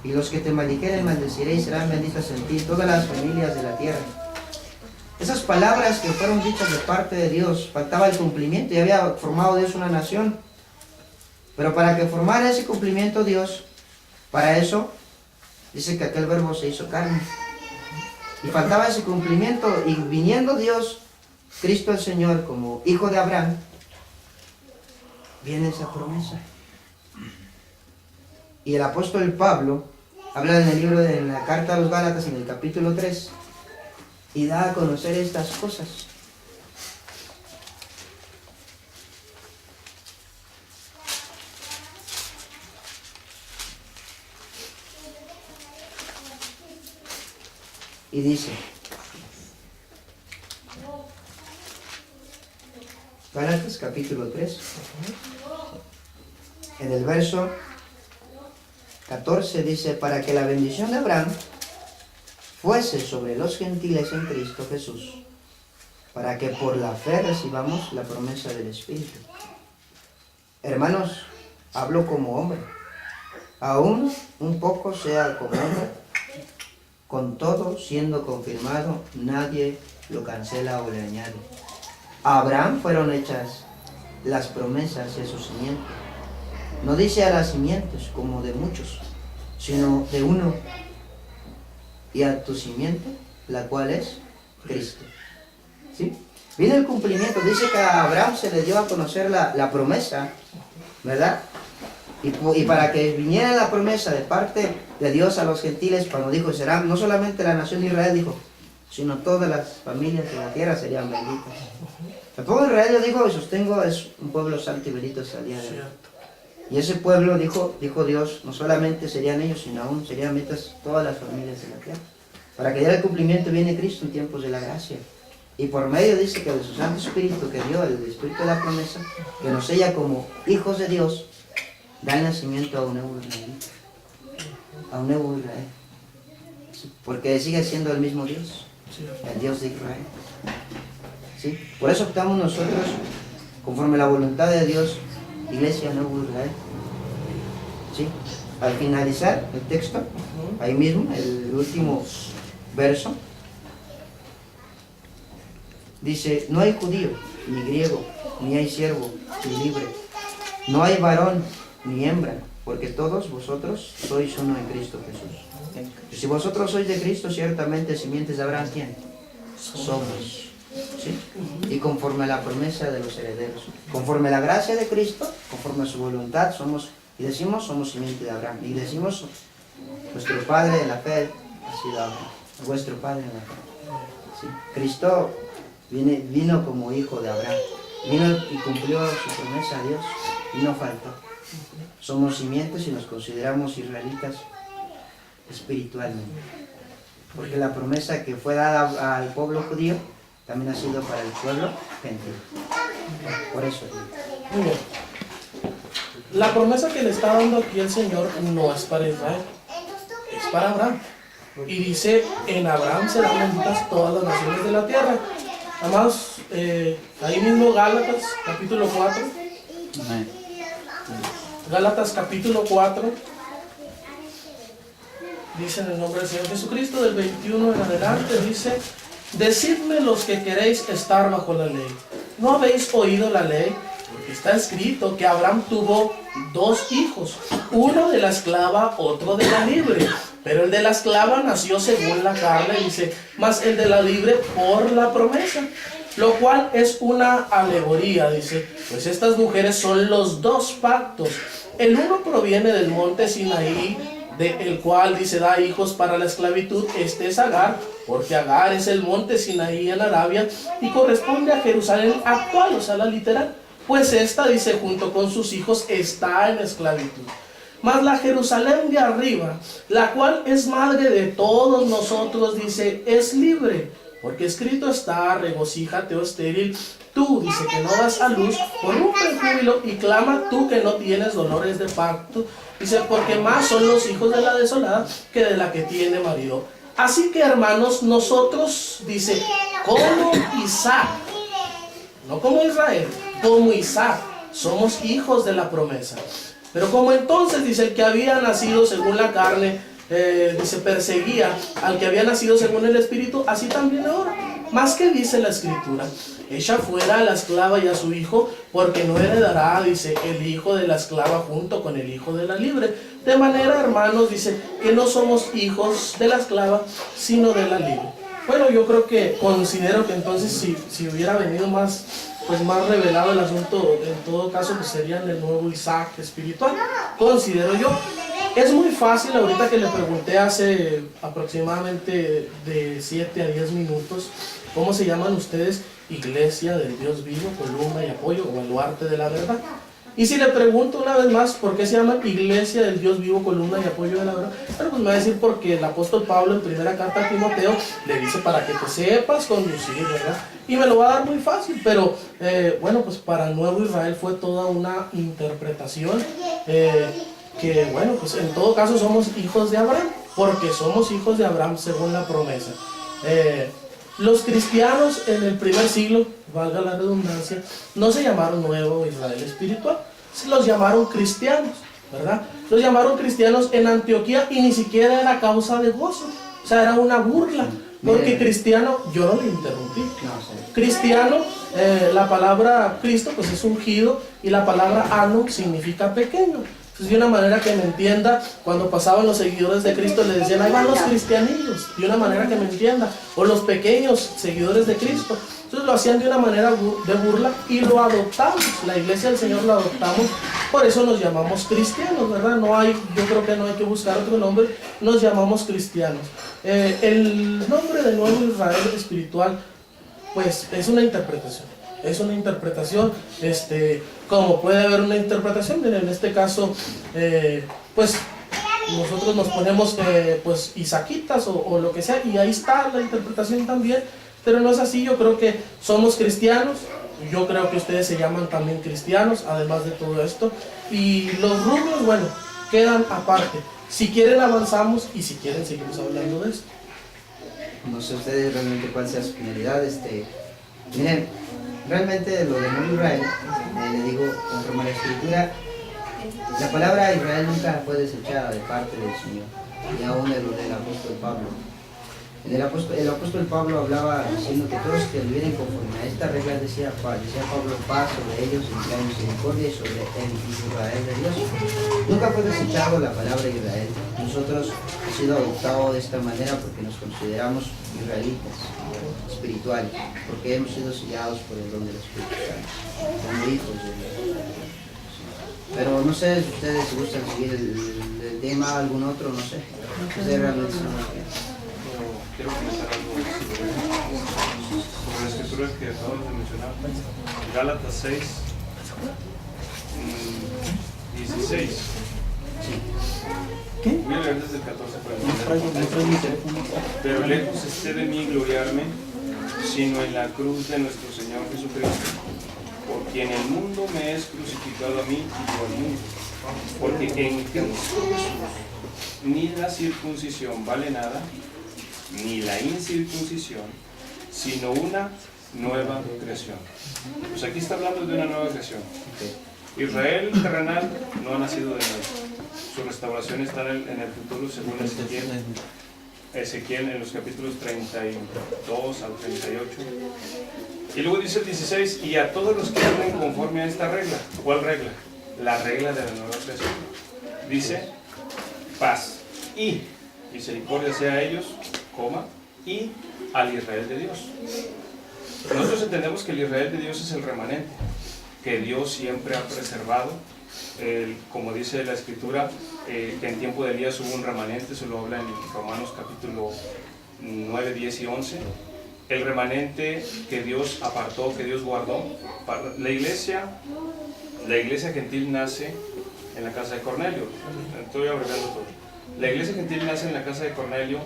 y los que te maldijeren maldeciré y serán benditas en ti todas las familias de la tierra. Esas palabras que fueron dichas de parte de Dios, faltaba el cumplimiento, y había formado Dios una nación, pero para que formara ese cumplimiento Dios, para eso dice que aquel verbo se hizo carne. Y faltaba ese cumplimiento, y viniendo Dios, Cristo el Señor, como hijo de Abraham, viene esa promesa. Y el apóstol Pablo habla en el libro de la carta a los Gálatas, en el capítulo 3, y da a conocer estas cosas. Y dice, Gálatas capítulo 3, en el verso 14 dice, para que la bendición de Abraham fuese sobre los gentiles en Cristo Jesús, para que por la fe recibamos la promesa del Espíritu. Hermanos, hablo como hombre, aún un poco sea como hombre, con todo siendo confirmado, nadie lo cancela o le añade. A Abraham fueron hechas las promesas de su simiente. No dice a las simientes como de muchos, sino de uno, y a tu simiente, la cual es Cristo. ¿Sí? Viene el cumplimiento, dice que a Abraham se le dio a conocer la promesa, ¿verdad? Y para que viniera la promesa de parte de Dios a los gentiles, cuando dijo, será no solamente la nación de Israel, dijo, sino todas las familias de la tierra serían benditas. El pueblo de Israel, yo digo y sostengo, es un pueblo santo y bendito hasta el día de hoy. Y ese pueblo, dijo Dios, no solamente serían ellos, sino aún serían benditas todas las familias de la tierra. Para que diera el cumplimiento viene Cristo en tiempos de la gracia. Y por medio dice que de su Santo Espíritu que dio, el Espíritu de la promesa, que nos sella como hijos de Dios, da el nacimiento a un nuevo Israel. A un nuevo Israel. ¿Sí? Porque sigue siendo el mismo Dios, el Dios de Israel. ¿Sí? Por eso optamos nosotros, conforme a la voluntad de Dios, Iglesia Nuevo Israel. ¿Sí? Al finalizar el texto, ahí mismo, el último verso, dice, no hay judío, ni griego, ni hay siervo, ni libre, no hay varón, ni hembra, porque todos vosotros sois uno en Cristo Jesús. Y si vosotros sois de Cristo, ciertamente simientes de Abraham, ¿quién? Somos. ¿Sí? Y conforme a la promesa de los herederos, conforme a la gracia de Cristo, conforme a su voluntad, somos, y decimos, somos simiente de Abraham. Y decimos, nuestro Padre en la fe ha sido Abraham, vuestro Padre en la fe. ¿Sí? Cristo vino como hijo de Abraham, vino y cumplió su promesa a Dios, y no faltó. Somos simientes y nos consideramos israelitas espiritualmente. Porque la promesa que fue dada al pueblo judío también ha sido para el pueblo gentil. Por eso. Muy bien. La promesa que le está dando aquí el Señor no es para Israel, es para Abraham. Y dice, en Abraham serán benditas todas las naciones de la tierra. Amados, ahí mismo Gálatas, capítulo 4. Gálatas, capítulo 4. Dice en el nombre del Señor Jesucristo, del 21 en adelante, dice, decidme los que queréis estar bajo la ley. ¿No habéis oído la ley? Porque está escrito que Abraham tuvo dos hijos, uno de la esclava, otro de la libre. Pero el de la esclava nació según la carne, dice, mas el de la libre por la promesa. Lo cual es una alegoría, dice, pues estas mujeres son los dos pactos. El uno proviene del monte Sinaí, el cual dice da hijos para la esclavitud. Este es Agar, porque Agar es el monte Sinaí en Arabia y corresponde a Jerusalén actual, o sea la literal, pues esta dice junto con sus hijos está en esclavitud. Mas la Jerusalén de arriba, la cual es madre de todos nosotros, dice, es libre, porque escrito está, regocíjate, oh estéril, tú, dice, que no das a luz, por un júbilo, y clama tú que no tienes dolores de parto, dice, porque más son los hijos de la desolada que de la que tiene marido. Así que, hermanos, nosotros, dice, como Isaac, no como Israel, como Isaac, somos hijos de la promesa. Pero como entonces, dice, el que había nacido según la carne, dice, perseguía al que había nacido según el Espíritu, así también ahora. Más que dice la Escritura, echa fuera a la esclava y a su hijo, porque no heredará, dice, el hijo de la esclava junto con el hijo de la libre. De manera, hermanos, dice que no somos hijos de la esclava, sino de la libre. Bueno, yo creo que considero que entonces si hubiera venido más, pues más revelado el asunto, en todo caso pues serían el nuevo Isaac espiritual, considero yo. Es muy fácil, ahorita que le pregunté hace aproximadamente de 7 a 10 minutos, ¿cómo se llaman ustedes? Iglesia del Dios vivo, columna y apoyo, o baluarte de la verdad. Y si le pregunto una vez más, ¿por qué se llama Iglesia del Dios vivo, columna y apoyo de la verdad? Bueno, pues me va a decir porque el apóstol Pablo en primera carta a Timoteo le dice para que te sepas conducir, ¿verdad? Y me lo va a dar muy fácil, pero bueno, pues para el nuevo Israel fue toda una interpretación que, bueno, pues en todo caso somos hijos de Abraham, porque somos hijos de Abraham según la promesa. Los cristianos en el primer siglo, valga la redundancia, no se llamaron Nuevo Israel Espiritual, se los llamaron cristianos, ¿verdad? Los llamaron cristianos en Antioquía y ni siquiera era causa de gozo, o sea, era una burla, porque cristiano, yo no le interrumpí, cristiano, la palabra Cristo pues es ungido y la palabra ano significa pequeño. Entonces, de una manera que me entienda, cuando pasaban los seguidores de Cristo, le decían, ahí van los cristianillos, de una manera que me entienda, o los pequeños seguidores de Cristo. Entonces lo hacían de una manera de burla y lo adoptamos, la iglesia del Señor lo adoptamos, por eso nos llamamos cristianos, ¿verdad? No hay, yo creo que no hay que buscar otro nombre, nos llamamos cristianos. El nombre de Nuevo Israel Espiritual, pues es una interpretación. Es una interpretación, como puede haber una interpretación, miren, en este caso, pues nosotros nos ponemos pues isaquitas o lo que sea, y ahí está la interpretación también, pero no es así. Yo creo que somos cristianos, yo creo que ustedes se llaman también cristianos, además de todo esto, y los rubros, bueno, quedan aparte. Si quieren avanzamos y si quieren seguimos hablando de esto. No sé ustedes realmente cuál sea su finalidad, miren, realmente lo de Nuevo Israel, le digo, conforme a la Escritura, la palabra Israel nunca fue desechada de parte del Señor, ni aún de lo del apóstol Pablo. El apóstol Pablo hablaba diciendo que todos que vivieren conforme a esta regla, decía Pablo, paz sobre ellos, en plan misericordia y sobre el Israel de Dios. Nunca fue desechado la palabra Israel. Nosotros hemos sido adoptados de esta manera porque nos consideramos israelitas espirituales, porque hemos sido sellados por el don del Espíritu Santo, como hijos de Dios. Pero no sé si ustedes gustan seguir el tema, algún otro, no sé. Ustedes realmente son los que... Quiero comentar algo sobre la escritura que acabamos de mencionar. Gálatas 6, 16. ¿Qué? Voy a leer desde el 14 para entender. Pero lejos esté de mí gloriarme, sino en la cruz de nuestro Señor Jesucristo, por quien el mundo me es crucificado a mí y yo al mundo. Porque en Cristo Jesús ni la circuncisión vale nada, ni la incircuncisión, sino una nueva creación. Pues aquí está hablando de una nueva creación. Israel terrenal no ha nacido de nuevo. Su restauración está en el futuro, según Ezequiel en los capítulos 32 al 38. Y luego dice el 16, y a todos los que anden conforme a esta regla. ¿Cuál regla? La regla de la nueva creación. Dice, paz y misericordia sea a ellos, y al Israel de Dios. Nosotros entendemos que el Israel de Dios es el remanente, que Dios siempre ha preservado, como dice la Escritura, que en tiempo de Elías hubo un remanente, se lo habla en Romanos capítulo 9, 10 y 11, el remanente que Dios apartó, que Dios guardó. La iglesia gentil nace en la casa de Cornelio, estoy abreviando todo. La iglesia gentil nace en la casa de Cornelio,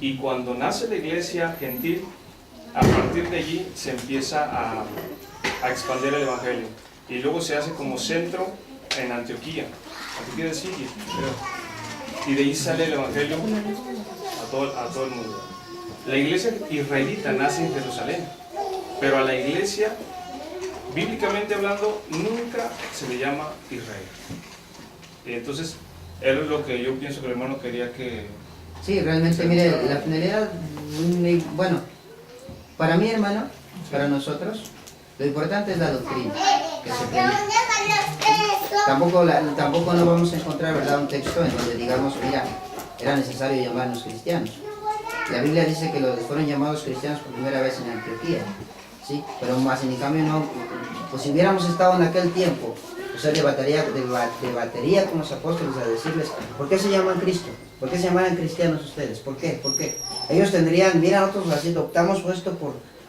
y cuando nace la iglesia gentil, a partir de allí se empieza a expandir el evangelio, y luego se hace como centro en Antioquía de Siria, y de ahí sale el evangelio a todo el mundo. La iglesia israelita nace en Jerusalén, pero a la iglesia, bíblicamente hablando, nunca se le llama Israel. Entonces, eso es lo que yo pienso que el hermano quería que... Sí, realmente, mire, la finalidad, bueno, para mí, hermano, para nosotros, lo importante es la doctrina que se predica. tampoco no vamos a encontrar, ¿verdad?, un texto en donde digamos, mira, era necesario llamarnos cristianos. La Biblia dice que los fueron llamados cristianos por primera vez en Antioquía, ¿sí? Pero más en cambio no, pues si hubiéramos estado en aquel tiempo, o sea, debatería con los apóstoles a decirles, ¿por qué se llaman Cristo? ¿Por qué se llaman cristianos ustedes? ¿Por qué? ¿Por qué? Ellos tendrían, mira, nosotros así optamos puesto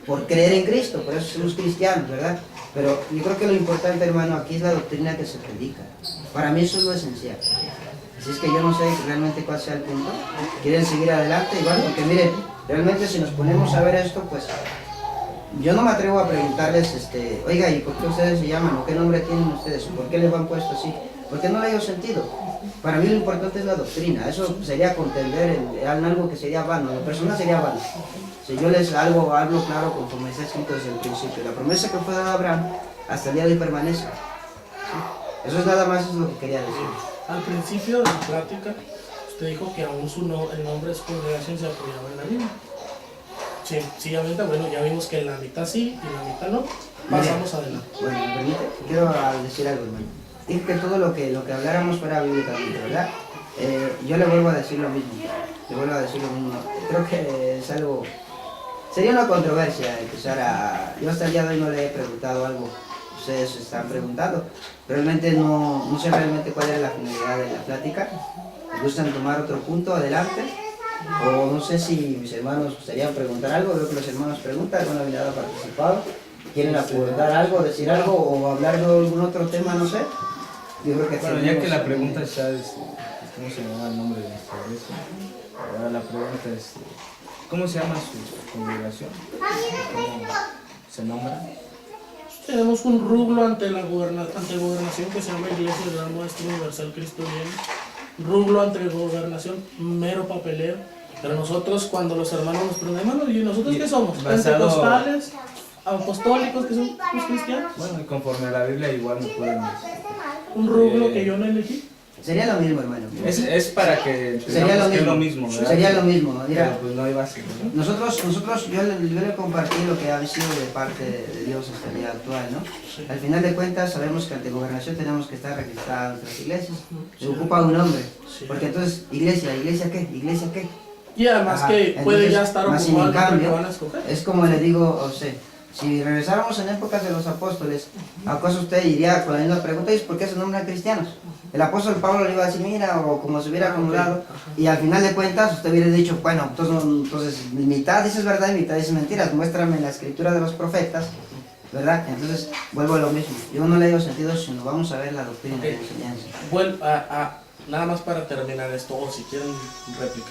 por creer en Cristo, por eso somos cristianos, ¿verdad? Pero yo creo que lo importante, hermano, aquí es la doctrina que se predica. Para mí eso es lo esencial. Así es que yo no sé realmente cuál sea el punto. ¿Quieren seguir adelante? Igual, porque miren, realmente si nos ponemos a ver esto, pues yo no me atrevo a preguntarles, oiga, ¿y por qué ustedes se llaman? ¿O qué nombre tienen ustedes? ¿Por qué les han puesto así? Porque no le dio sentido. Para mí lo importante es la doctrina. Eso sería contender en algo que sería vano. La persona sería vano. Si yo les hablo claro conforme está escrito desde el principio. La promesa que fue dada a Abraham hasta el día de hoy permanece. ¿Sí? Eso es nada más, eso es lo que quería decir. Al principio de la plática, usted dijo que aún el nombre de su congregación se apoyaba en la Biblia. Sencillamente, bueno, ya vimos que la mitad sí y la mitad no. Pasamos adelante. Bueno, ¿me permite? Quiero decir algo, hermano. Dije que todo lo que habláramos fuera bíblicamente, ¿verdad? Yo le vuelvo a decir lo mismo. Creo que es algo... Sería una controversia empezar a... Yo hasta el día de hoy no le he preguntado algo. Ustedes se están preguntando. Realmente no sé realmente cuál era la finalidad de la plática. ¿Me gustan tomar otro punto adelante? O no sé si mis hermanos gustarían preguntar algo. Veo que los hermanos preguntan, alguna habilidad ha participado. ¿Quieren aportar algo, decir algo o hablar de algún otro tema? No sé. Yo creo que bueno, ya que la pregunta está ¿cómo se llama el nombre de nuestra iglesia? Ahora la pregunta es ¿cómo se llama su congregación? ¿Cómo se nombra? Tenemos un rublo ante gobernación que se llama Iglesia del Gran Maestro Universal Cristo Viene. Rublo ante gobernación, mero papeleo. Pero nosotros, cuando los hermanos nos preguntan, hermano, ¿y nosotros qué somos? ¿Pentecostales? ¿Apostólicos, que son los cristianos? Bueno, y conforme a la Biblia igual no pueden Un rublo que yo no elegí. Sería lo mismo, hermano. Es para que Sería lo que es mismo. lo mismo, ¿verdad? Sería lo mismo. Mira, pero pues no hay base, ¿no? nosotros yo le compartí lo que ha sido de parte de Dios hasta el día actual, ¿no? Sí. Al final de cuentas sabemos que ante gobernación tenemos que estar registrados en nuestras iglesias. Se ocupa un nombre. Sí. Porque entonces, ¿iglesia qué? ¿Iglesia qué? Y además Ajá, que puede entonces, ya estar más sin ocupado lo que cambio, van a escoger. es como le digo a usted, si regresáramos en épocas de los apóstoles, ¿acaso usted iría con la misma pregunta? ¿Y por qué se nombran cristianos? El apóstol Pablo le iba a decir, mira, o como se hubiera acomodado, y al final de cuentas usted hubiera dicho, bueno, entonces mitad dices verdad y mitad dices mentiras, muéstrame la escritura de los profetas, ¿verdad? Entonces vuelvo a lo mismo, yo no le digo sentido, sino vamos a ver la doctrina de la enseñanza. Nada más para terminar esto, o si quieren réplica.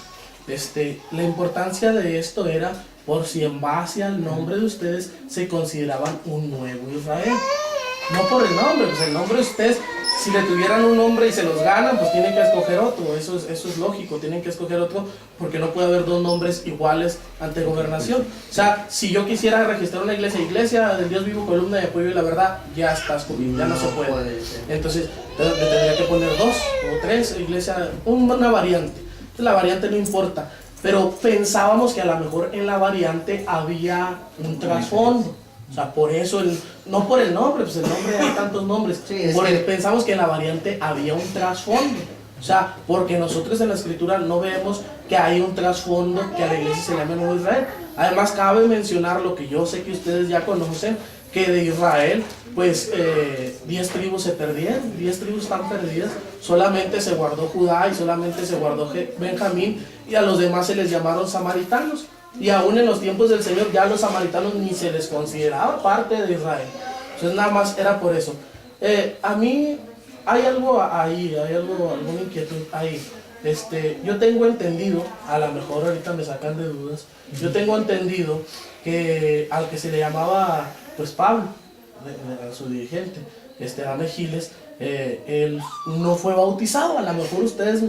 La importancia de esto era por si en base al nombre de ustedes se consideraban un nuevo Israel. No por el nombre, pues el nombre de ustedes, si le tuvieran un nombre y se los ganan, pues tienen que escoger otro, eso es lógico, tienen que escoger otro porque no puede haber dos nombres iguales ante gobernación. O sea, si yo quisiera registrar una iglesia del Dios vivo, columna de apoyo y la verdad, ya está escogido, ya no se puede. Entonces, le tendría que poner dos o tres, iglesia, una variante. La variante no importa, pero pensábamos que a lo mejor en la variante había un trasfondo. O sea, por eso, no por el nombre, pues el nombre hay tantos nombres. Sí, Pensamos que en la variante había un trasfondo. O sea, porque nosotros en la escritura no vemos que hay un trasfondo que a la iglesia se llame Nuevo Israel. Además, cabe mencionar lo que yo sé que ustedes ya conocen, que de Israel, pues 10 tribus se perdieron, 10 tribus están perdidas, solamente se guardó Judá y solamente se guardó Benjamín, y a los demás se les llamaron samaritanos. Y aún en los tiempos del Señor ya los samaritanos ni se les consideraba parte de Israel. Entonces nada más era por eso. A mí hay algo ahí, alguna inquietud ahí. Yo tengo entendido, a lo mejor ahorita me sacan de dudas, yo tengo entendido que al que se le llamaba pues Pablo, a su dirigente, Adame Giles, él no fue bautizado. A lo mejor ustedes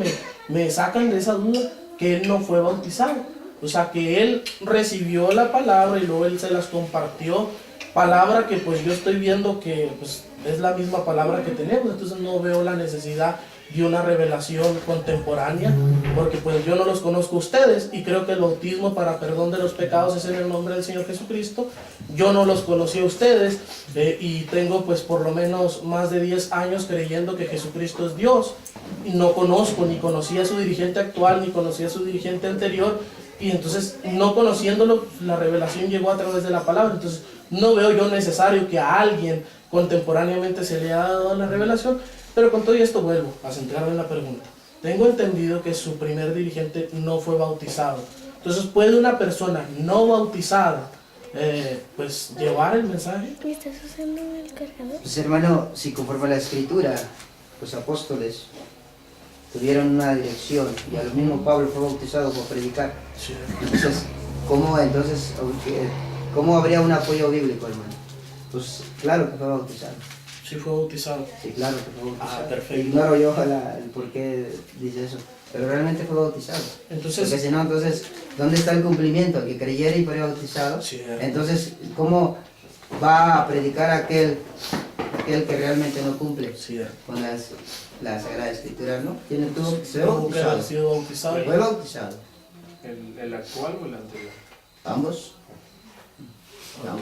me sacan de esa duda que él no fue bautizado. O sea, que él recibió la palabra y luego él se las compartió, palabra que pues yo estoy viendo que pues, es la misma palabra que tenemos, entonces no veo la necesidad dio una revelación contemporánea, porque pues yo no los conozco a ustedes y creo que el bautismo para perdón de los pecados es en el nombre del Señor Jesucristo. Yo no los conocí a ustedes y tengo pues por lo menos más de 10 años creyendo que Jesucristo es Dios y no conozco ni conocía a su dirigente actual ni conocía a su dirigente anterior, y entonces no conociéndolo la revelación llegó a través de la palabra. Entonces no veo yo necesario que a alguien contemporáneamente se le haya dado la revelación. Pero con todo esto vuelvo a centrarme en la pregunta. Tengo entendido que su primer dirigente no fue bautizado. Entonces, ¿puede una persona no bautizada pues llevar el mensaje? ¿Me estás usando el cargador? Pues hermano, si conforme a la escritura, los apóstoles tuvieron una dirección y al mismo Pablo fue bautizado por predicar. Sí. Entonces, ¿cómo habría un apoyo bíblico, hermano? Pues claro que fue bautizado. Sí fue bautizado. Sí, claro que fue bautizado. Ah, perfecto. Ignoro yo el por qué dice eso, pero realmente fue bautizado. Entonces, Porque si no, entonces, ¿dónde está el cumplimiento? El que creyera y fuera bautizado. Sí. Entonces, ¿cómo va a predicar aquel que realmente no cumple sí, con la Sagrada Escritura, no? Tuvo que ser tuvo que haber bautizado. sido bautizado. Fue bautizado. ¿El actual o el anterior? Ambos. Ok.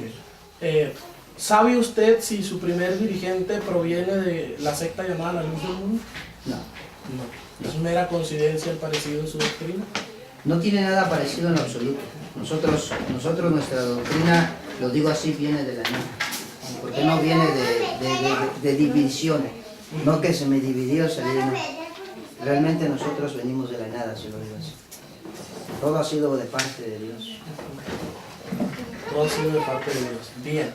¿Sabe usted si su primer dirigente proviene de la secta llamada la Luz del Mundo? No. No. ¿Es mera coincidencia el parecido en su doctrina? No tiene nada parecido en absoluto. Nosotros nuestra doctrina, lo digo así, viene de la nada. Porque no viene de división. No que se me dividió, salí, no. Realmente nosotros venimos de la nada, si lo digo así. Todo ha sido de parte de Dios. Todo ha sido de parte de Dios. Bien.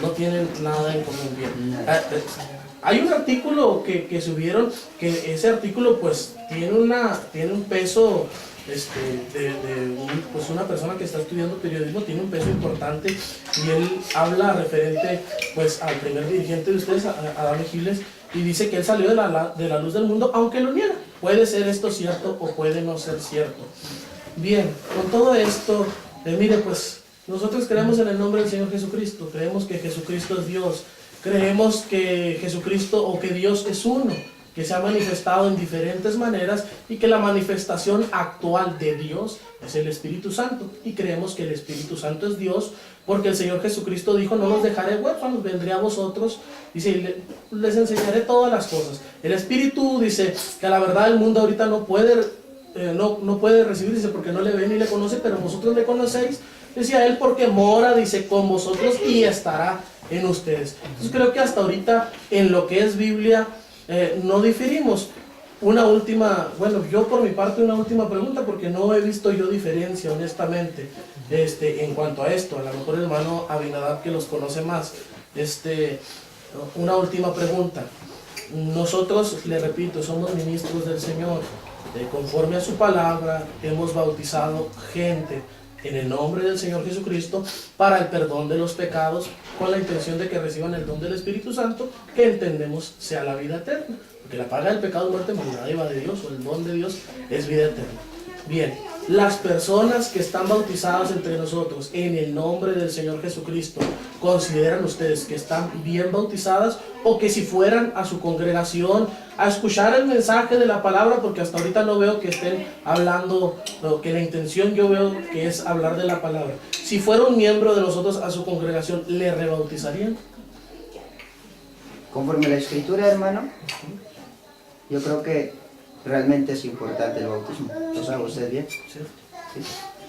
No tienen nada en común. Bien. Nada. Hay un artículo que subieron, que ese artículo pues tiene un peso, pues una persona que está estudiando periodismo tiene un peso importante, y él habla referente pues al primer dirigente de ustedes, a Adame Giles, y dice que él salió de la luz del mundo, aunque lo niega. Puede ser esto cierto o puede no ser cierto. Bien, con todo esto, mire pues, nosotros creemos en el nombre del Señor Jesucristo, creemos que Jesucristo es Dios, creemos que Jesucristo o que Dios es uno, que se ha manifestado en diferentes maneras y que la manifestación actual de Dios es el Espíritu Santo. Y creemos que el Espíritu Santo es Dios porque el Señor Jesucristo dijo: no los dejaré huérfanos, vendré a vosotros, dice, les enseñaré todas las cosas. El Espíritu dice que a la verdad el mundo ahorita no puede recibir, dice, porque no le ve ni le conoce, pero vosotros le conocéis. Decía él, porque mora, dice, con vosotros y estará en ustedes. Entonces creo que hasta ahorita en lo que es Biblia no diferimos. Una última, bueno, yo por mi parte una última pregunta, porque no he visto yo diferencia honestamente en cuanto a esto. A lo mejor el hermano Abinadab, que los conoce más. Una última pregunta. Nosotros, le repito, somos ministros del Señor. Conforme a su palabra hemos bautizado gente en el nombre del Señor Jesucristo para el perdón de los pecados, con la intención de que reciban el don del Espíritu Santo, que entendemos sea la vida eterna, porque la paga del pecado es muerte, mas la dádiva de Dios o el don de Dios es vida eterna. Bien, las personas que están bautizadas entre nosotros en el nombre del Señor Jesucristo, ¿consideran ustedes que están bien bautizadas, o que si fueran a su congregación a escuchar el mensaje de la palabra, porque hasta ahorita no veo que estén hablando, o que la intención yo veo que es hablar de la palabra, si fuera un miembro de nosotros a su congregación, le rebautizarían? Conforme a la Escritura, hermano, yo creo que realmente es importante el bautismo. ¿Lo sabe usted bien? Sí. Sí.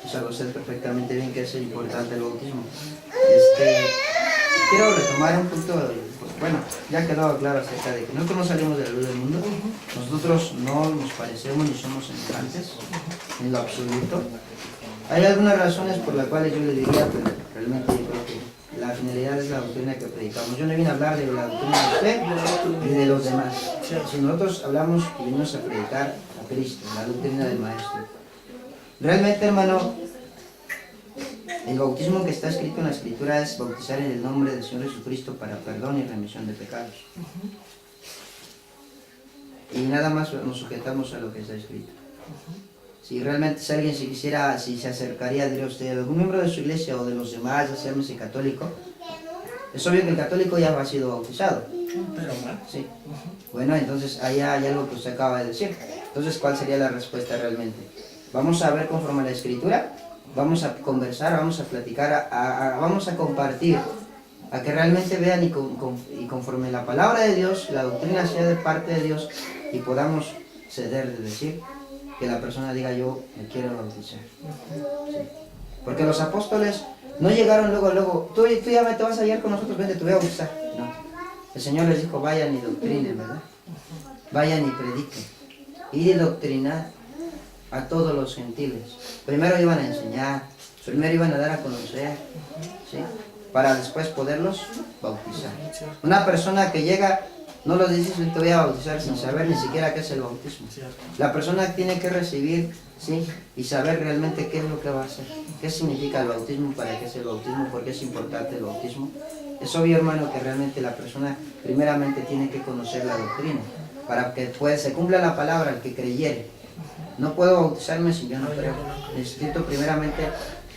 Lo sabe usted perfectamente bien que es importante el bautismo. Quiero retomar un punto, bueno, ya quedó claro acerca de que nosotros no salimos de la luz del mundo, nosotros no nos parecemos ni somos semejantes, en lo absoluto. Hay algunas razones por las cuales yo le diría, pero realmente yo creo que la finalidad es la doctrina que predicamos. Yo no vine a hablar de la doctrina de usted ni de los demás. Si nosotros hablamos y venimos a predicar a Cristo, la doctrina del Maestro. Realmente, hermano, el bautismo que está escrito en la Escritura es bautizar en el nombre del Señor Jesucristo para perdón y remisión de pecados. Y nada más nos sujetamos a lo que está escrito. Si realmente si alguien si se acercaría, diría usted, a algún miembro de su iglesia o de los demás, ya sea católico, es obvio que el católico ya ha sido bautizado. Pero mal. Sí. Bueno, entonces ahí hay algo que usted acaba de decir. Entonces, ¿cuál sería la respuesta realmente? Vamos a ver conforme a la Escritura, vamos a conversar, vamos a platicar, vamos a compartir, a que realmente vean y conforme la palabra de Dios, la doctrina sea de parte de Dios y podamos ceder de decir que la persona diga yo me quiero bautizar. Sí. Porque los apóstoles no llegaron luego, tú ya te vas a hallar con nosotros, vente, te voy a bautizar. No. El Señor les dijo, vayan y doctrinen, ¿verdad? Vayan y prediquen. Y doctrinar a todos los gentiles. Primero iban a enseñar, primero iban a dar a conocer, ¿sí? Para después poderlos bautizar. Una persona que llega, no lo dices, te voy a bautizar sin saber ni siquiera qué es el bautismo. La persona tiene que recibir, ¿sí? Y saber realmente qué es lo que va a hacer. ¿Qué significa el bautismo? ¿Para qué es el bautismo? ¿Por qué es importante el bautismo? Es obvio, hermano, que realmente la persona primeramente tiene que conocer la doctrina, para que se cumpla la palabra, el que creyere. No puedo bautizarme si yo no creo. Necesito primeramente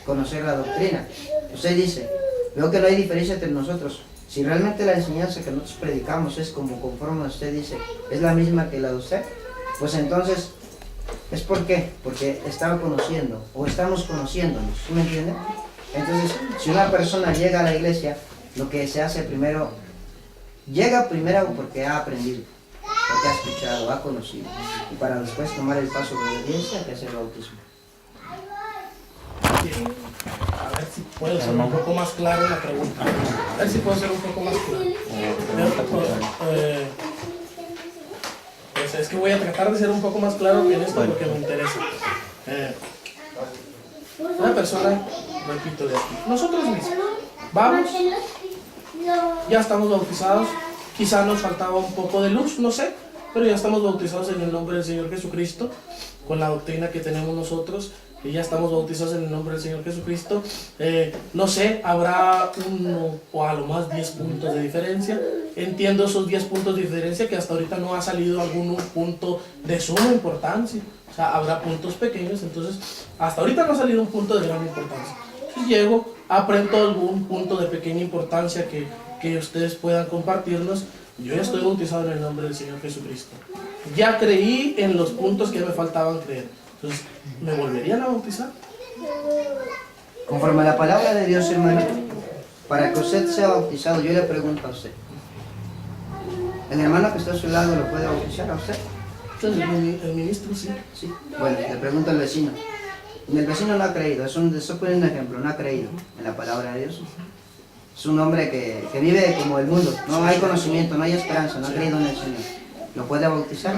conocer la doctrina. Usted dice, veo que no hay diferencia entre nosotros. Si realmente la enseñanza que nosotros predicamos es como conforme usted dice, es la misma que la de usted, pues entonces, ¿es por qué? Porque estaba conociendo, o estamos conociéndonos, ¿sí me entiende? Entonces, si una persona llega a la iglesia, lo que se hace primero, llega primero porque ha aprendido, porque ha escuchado, ha conocido, y para después tomar el paso de obediencia que es el bautismo. A ver si puedo ser un poco más claro la pregunta. A ver si puedo ser un poco más claro. Pues es que voy a tratar de ser un poco más claro en esto porque me interesa. Una persona, repito de aquí, nosotros mismos, vamos, ya estamos bautizados, quizá nos faltaba un poco de luz, no sé, pero ya estamos bautizados en el nombre del Señor Jesucristo, con la doctrina que tenemos nosotros, que ya estamos bautizados en el nombre del Señor Jesucristo. No sé, habrá uno o a lo más 10 puntos de diferencia. Entiendo esos 10 puntos de diferencia, que hasta ahorita no ha salido algún punto de suma importancia. O sea, habrá puntos pequeños, entonces hasta ahorita no ha salido un punto de gran importancia. Entonces llego, aprendo algún punto de pequeña importancia que ustedes puedan compartirnos. Yo ya estoy bautizado en el nombre del Señor Jesucristo. Ya creí en los puntos que me faltaban creer. Entonces, ¿me volverían a bautizar? Conforme a la palabra de Dios, hermano, para que usted sea bautizado, yo le pregunto a usted, ¿el hermano que está a su lado lo puede bautizar a usted? Entonces, el ministro sí. Sí. Bueno, le pregunto al vecino. El vecino no ha creído, eso pone un ejemplo, no ha creído en la palabra de Dios. Es un hombre que vive como el mundo, no hay conocimiento, no hay esperanza, no ha creído en el Señor. ¿Lo puede bautizar?